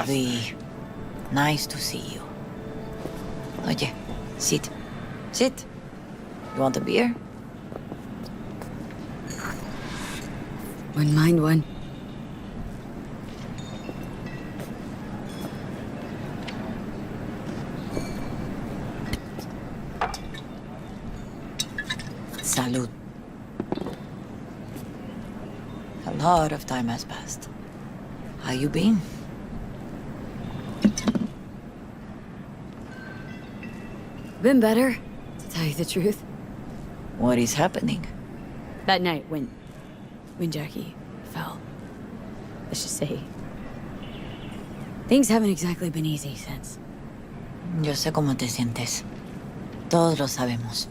past. V, nice to see you. Oye, sit. Sit. You want a beer? Wouldn't mind one. Salud. A lot of time has passed. How you been? Been better, to tell you the truth. What is happening? That night when Jackie fell. Let's just say, things haven't exactly been easy since. Yo sé cómo te sientes. Todos lo sabemos.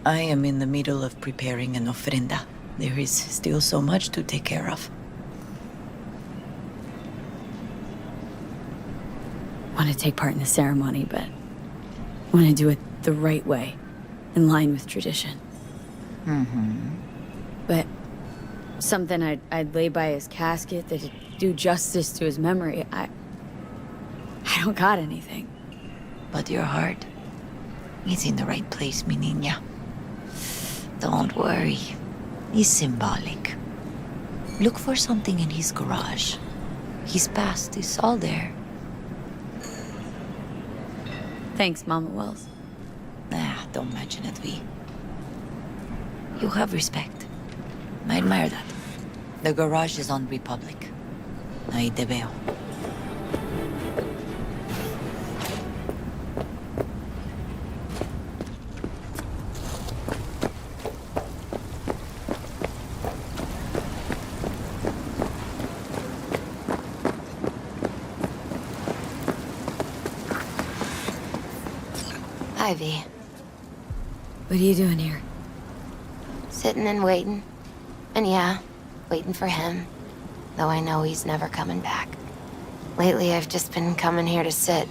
I am in the middle of preparing an ofrenda. There is still so much to take care of. Want to take part in the ceremony, but want to do it the right way, in line with tradition. But something I'd lay by his casket that'd do justice to his memory. I don't got anything. But your heart is in the right place, mi niña. Don't worry. It's symbolic. Look for something in his garage. His past is all there. Thanks, Mama Wells. Don't mention it, V. You have respect. I admire that. The garage is on Republic. Ahí te veo. Ivy, What are you doing here? sitting and waiting. And yeah, waiting for him. Though I know he's never coming back. Lately, I've just been coming here to sit.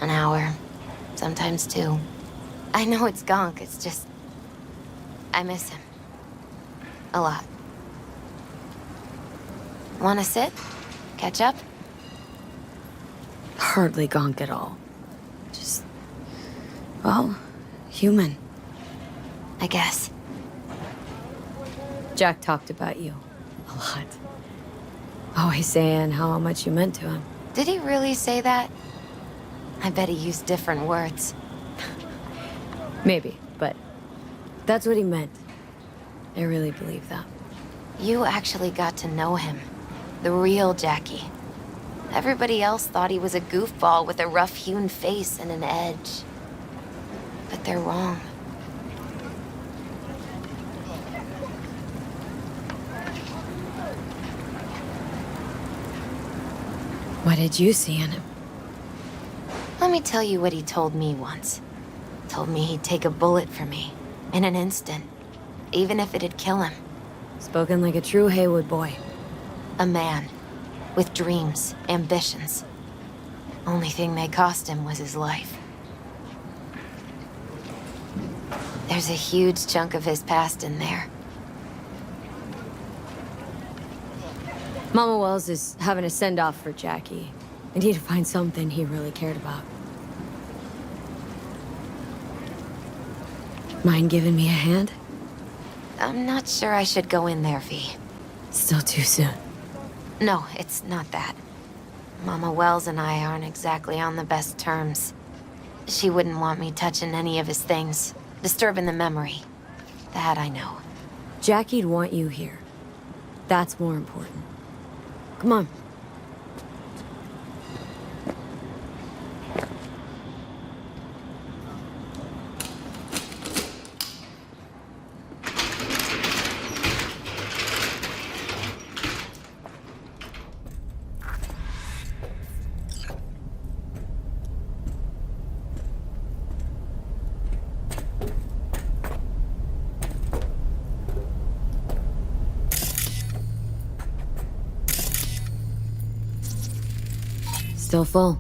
An hour, sometimes two. I know it's gonk, it's just... I miss him. A lot. Wanna sit? Catch up? Hardly gonk at all. Just, well, human. I guess. Jack talked about you a lot. Always saying how much you meant to him. Did he really say that? I bet he used different words. Maybe, but that's what he meant. I really believe that. You actually got to know him. The real Jackie. Everybody else thought he was a goofball with a rough-hewn face and an edge. But they're wrong. What did you see in him? Let me tell you what he told me once. Told me he'd take a bullet for me. In an instant. Even if it'd kill him. Spoken like a true Haywood boy. A man. With dreams, ambitions. Only thing they cost him was his life. There's a huge chunk of his past in there. Mama Wells is having a send-off for Jackie. I need to find something he really cared about. Mind giving me a hand? I'm not sure I should go in there, V. Still too soon. No, it's not that. Mama Wells and I aren't exactly on the best terms. She wouldn't want me touching any of his things, disturbing the memory. That I know. Jackie'd want you here. That's more important. Come on. Still full.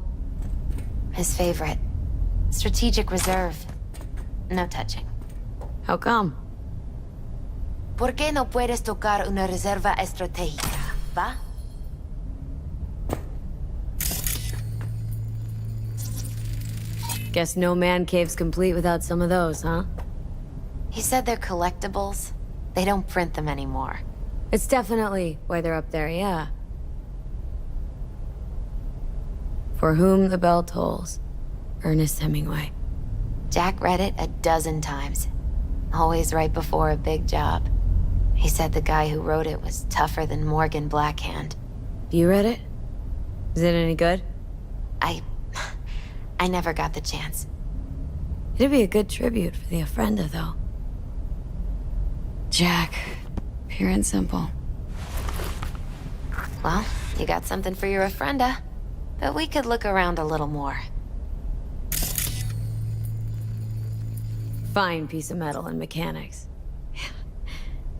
His favorite. Strategic reserve. No touching. How come? ¿Por qué no puedes tocar una reserva estratégica, va? Guess no man cave's complete without some of those, huh? He said they're collectibles. They don't print them anymore. It's definitely why they're up there, yeah. For whom the bell tolls. Ernest Hemingway. Jack read it a dozen times. Always right before a big job. He said the guy who wrote it was tougher than Morgan Blackhand. You read it? Is it any good? I never got the chance. It'd be a good tribute for the Ofrenda, though. Jack. Pure and simple. Well, you got something for your Ofrenda. But we could look around a little more. Fine piece of metal and mechanics.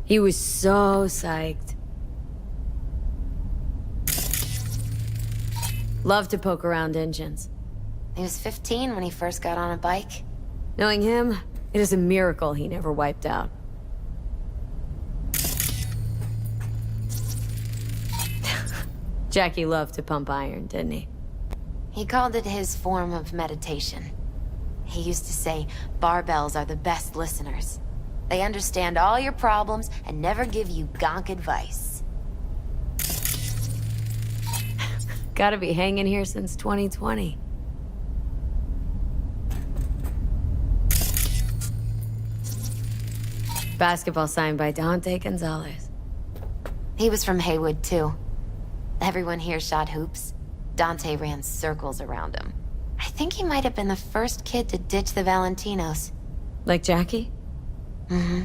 He was so psyched. Love to poke around engines. He was 15 when he first got on a bike. Knowing him, it is a miracle he never wiped out. Jackie loved to pump iron, didn't he? He called it his form of meditation. He used to say, barbells are the best listeners. They understand all your problems and never give you gonk advice. Gotta be hanging here since 2020. Basketball signed by Dante Gonzalez. He was from Haywood, too. Everyone here shot hoops. Dante ran circles around him. I think he might have been the first kid to ditch the Valentinos. Like Jackie? Mm-hmm.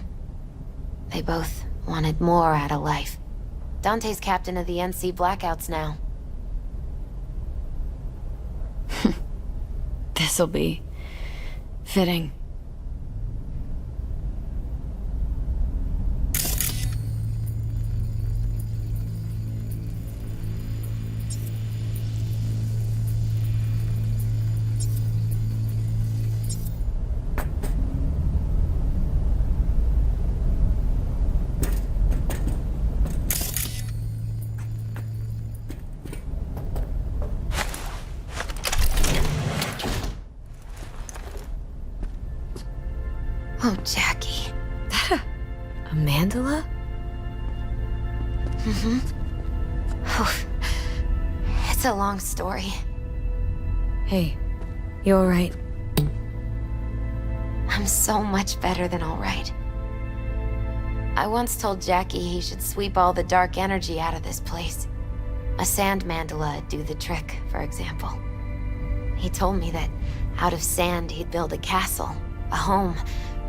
They both wanted more out of life. Dante's captain of the NC Blackouts now. This'll be fitting. Oh, Jackie. A mandala? Mm-hmm. Oh, it's a long story. Hey, you alright? I'm so much better than all right. I once told Jackie he should sweep all the dark energy out of this place. A sand mandala'd do the trick, for example. He told me that out of sand he'd build a castle, a home,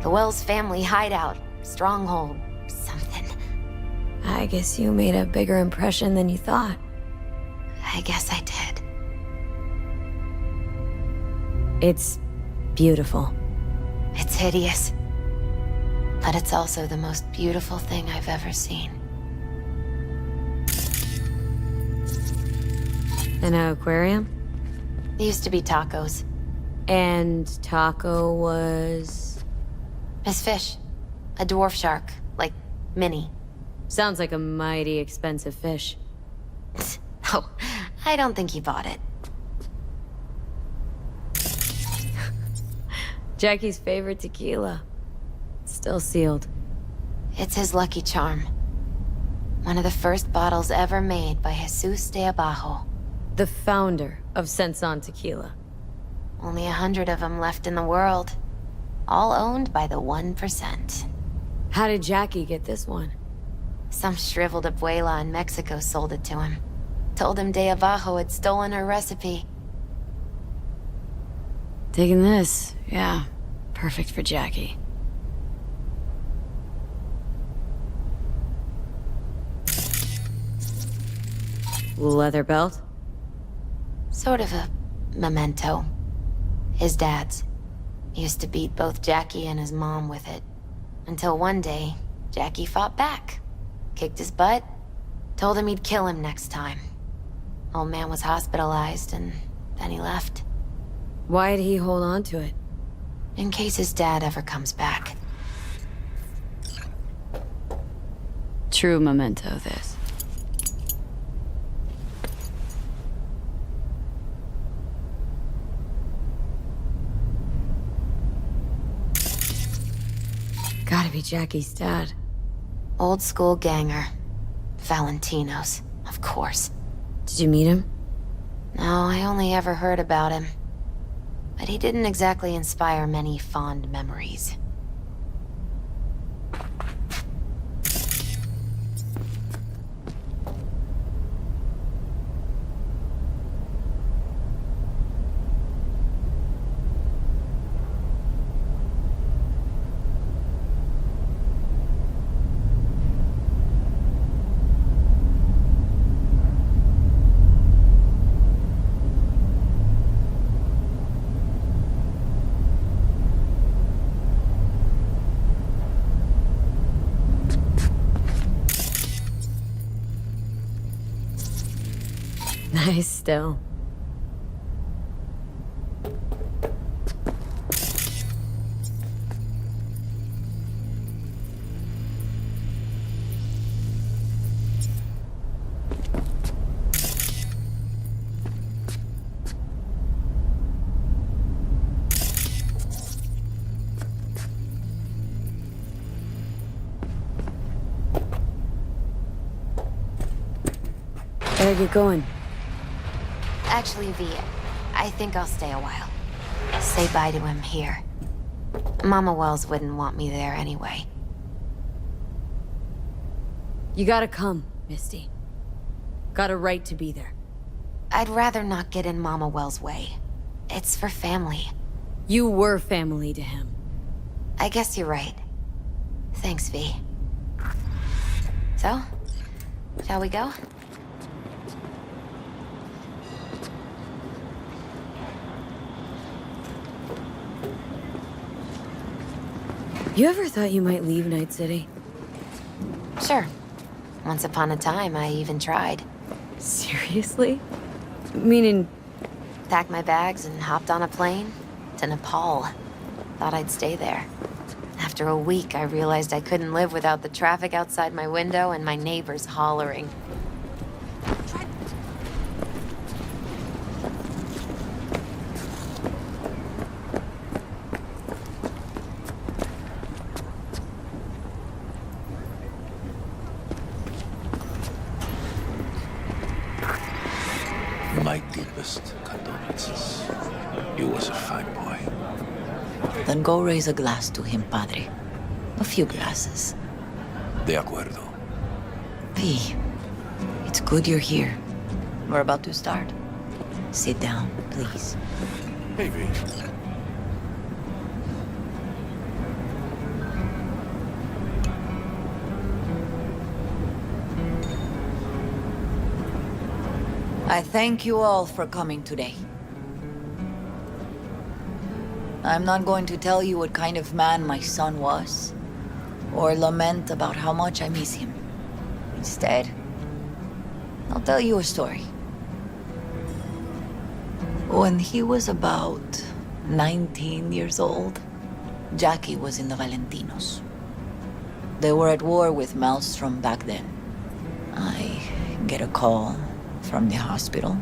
the Wells family hideout, stronghold, something. I guess you made a bigger impression than you thought. I guess I did. It's beautiful. It's hideous. But it's also the most beautiful thing I've ever seen. An aquarium? It used to be Taco's. And Taco was... His fish. A dwarf shark. Like, mini. Sounds like a mighty expensive fish. Oh, I don't think he bought it. Jackie's favorite tequila. Still sealed. It's his lucky charm. One of the first bottles ever made by Jesus de Abajo. The founder of Senson Tequila. Only 100 of them left in the world. All owned by the 1%. How did Jackie get this one? Some shriveled abuela in Mexico sold it to him. Told him de Abajo had stolen her recipe. Taking this, yeah. Perfect for Jackie. Leather belt? Sort of a memento. His dad's. Used to beat both Jackie and his mom with it. Until one day, Jackie fought back. Kicked his butt. Told him he'd kill him next time. Old man was hospitalized and then he left. Why'd he hold on to it? In case his dad ever comes back. True memento, this. be Jackie's dad. Old school ganger. Valentino's, of course. Did you meet him? No, I only ever heard about him. But he didn't exactly inspire many fond memories. Nice still. Better get going. Actually, V, I think I'll stay a while. Say bye to him here. Mama Wells wouldn't want me there anyway. You gotta come, Misty. Got a right to be there. I'd rather not get in Mama Wells' way. It's for family. You were family to him. I guess you're right. Thanks, V. So, shall we go? You ever thought you might leave Night City? Sure. Once upon a time, I even tried. Seriously? Meaning, Packed my bags and hopped on a plane to Nepal. Thought I'd stay there. After a week, I realized I couldn't live without the traffic outside my window and my neighbors hollering. My deepest condolences. You was a fine boy. Then go raise a glass to him, Padre. A few glasses. De acuerdo. V, it's good you're here. We're about to start. Sit down, please. Hey, V. I thank you all for coming today. I'm not going to tell you what kind of man my son was, or lament about how much I miss him. Instead, I'll tell you a story. When he was about 19 years old, Jackie was in the Valentinos. They were at war with Maelstrom back then. I get a call from the hospital.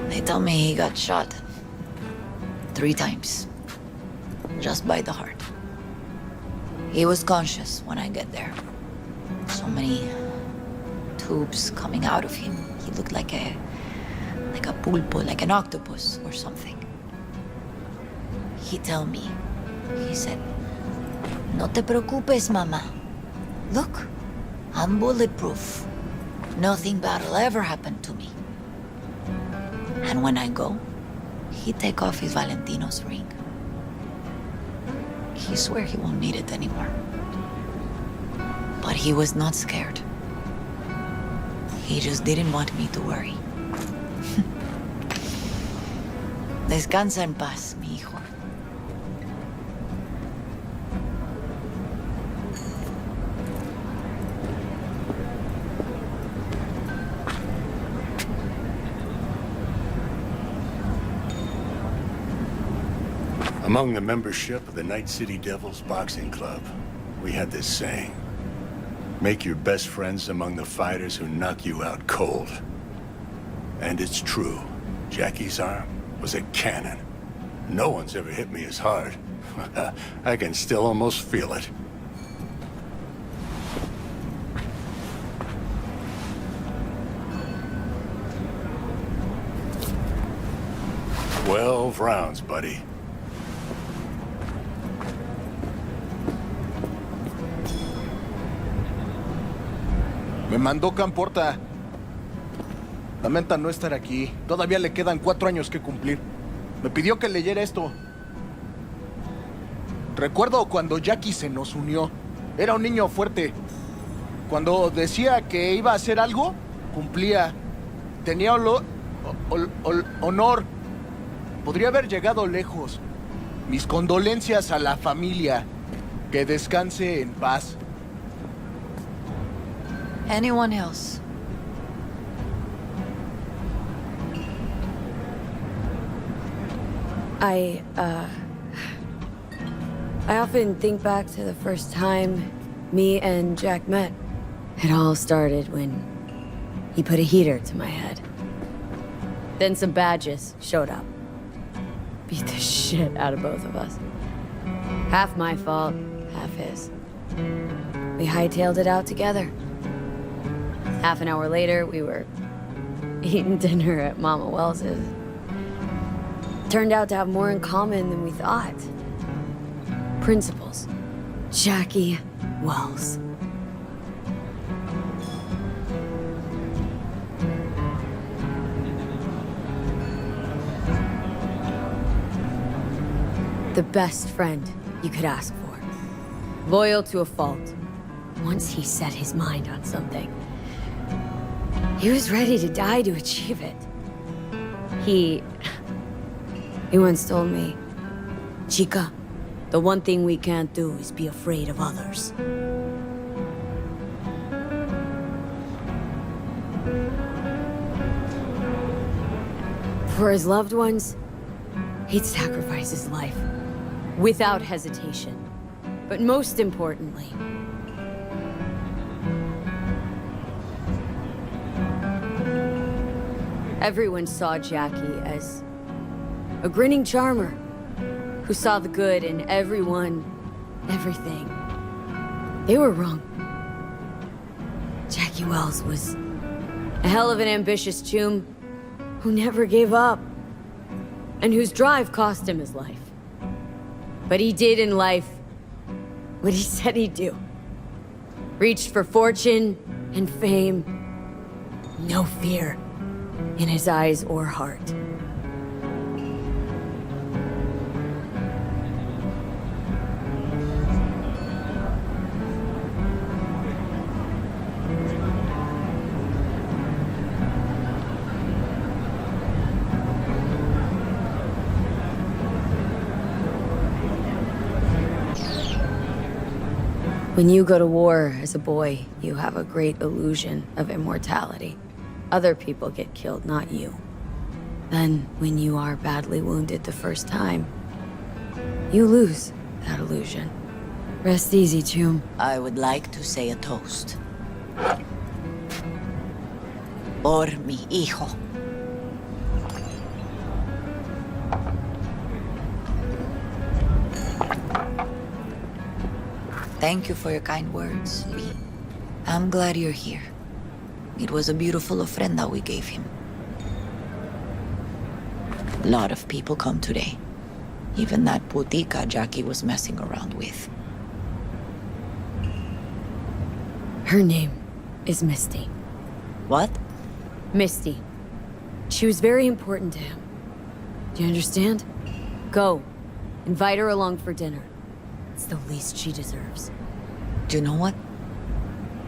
They tell me he got shot 3 times, just by the heart. He was conscious when I get there. So many tubes coming out of him. He looked like a pulpo, like an octopus or something. He tell me, he said, "No te preocupes, mama. Look, I'm bulletproof. Nothing bad will ever happen to me." And when I go, he take off his Valentino's ring. He swear he won't need it anymore. But he was not scared. He just didn't want me to worry. Descansa en paz, mi hijo. Among the membership of the Night City Devils Boxing Club, we had this saying: make your best friends among the fighters who knock you out cold. And it's true. Jackie's arm was a cannon. No one's ever hit me as hard. I can still almost feel it. "12 rounds, buddy." Me mandó Camporta. Lamenta no estar aquí. Todavía le quedan 4 años que cumplir. Me pidió que leyera esto. Recuerdo cuando Jackie se nos unió. Era un niño fuerte. Cuando decía que iba a hacer algo, cumplía. Tenía honor. Podría haber llegado lejos. Mis condolencias a la familia. Que descanse en paz. Anyone else? I often think back to the first time me and Jack met. It all started when he put a heater to my head. Then some badges showed up. Beat the shit out of both of us. Half my fault, half his. We hightailed it out together. Half an hour later, we were eating dinner at Mama Wells's. Turned out to have more in common than we thought. Principles. Jackie Wells. The best friend you could ask for. Loyal to a fault. Once he set his mind on something, he was ready to die to achieve it. He once told me, "Chica, the one thing we can't do is be afraid of others." For his loved ones, he'd sacrifice his life without hesitation. But most importantly, everyone saw Jackie as a grinning charmer who saw the good in everyone, everything. They were wrong. Jackie Wells was a hell of an ambitious chum who never gave up and whose drive cost him his life. But he did in life what he said he'd do. Reached for fortune and fame. No fear in his eyes or heart. When you go to war as a boy, you have a great illusion of immortality. Other people get killed, not you. Then, when you are badly wounded the first time, you lose that illusion. Rest easy, Chum. I would like to say a toast. Por mi hijo. Thank you for your kind words, Lee. I'm glad you're here. It was a beautiful ofrenda we gave him. A lot of people come today. Even that putica Jackie was messing around with. Her name is Misty. What? Misty. She was very important to him. Do you understand? Go. Invite her along for dinner. It's the least she deserves. Do you know what?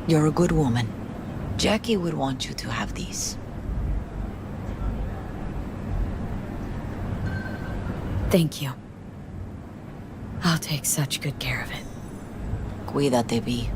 You're a good woman. Jackie would want you to have these. Thank you. I'll take such good care of it. Cuídate, Vi.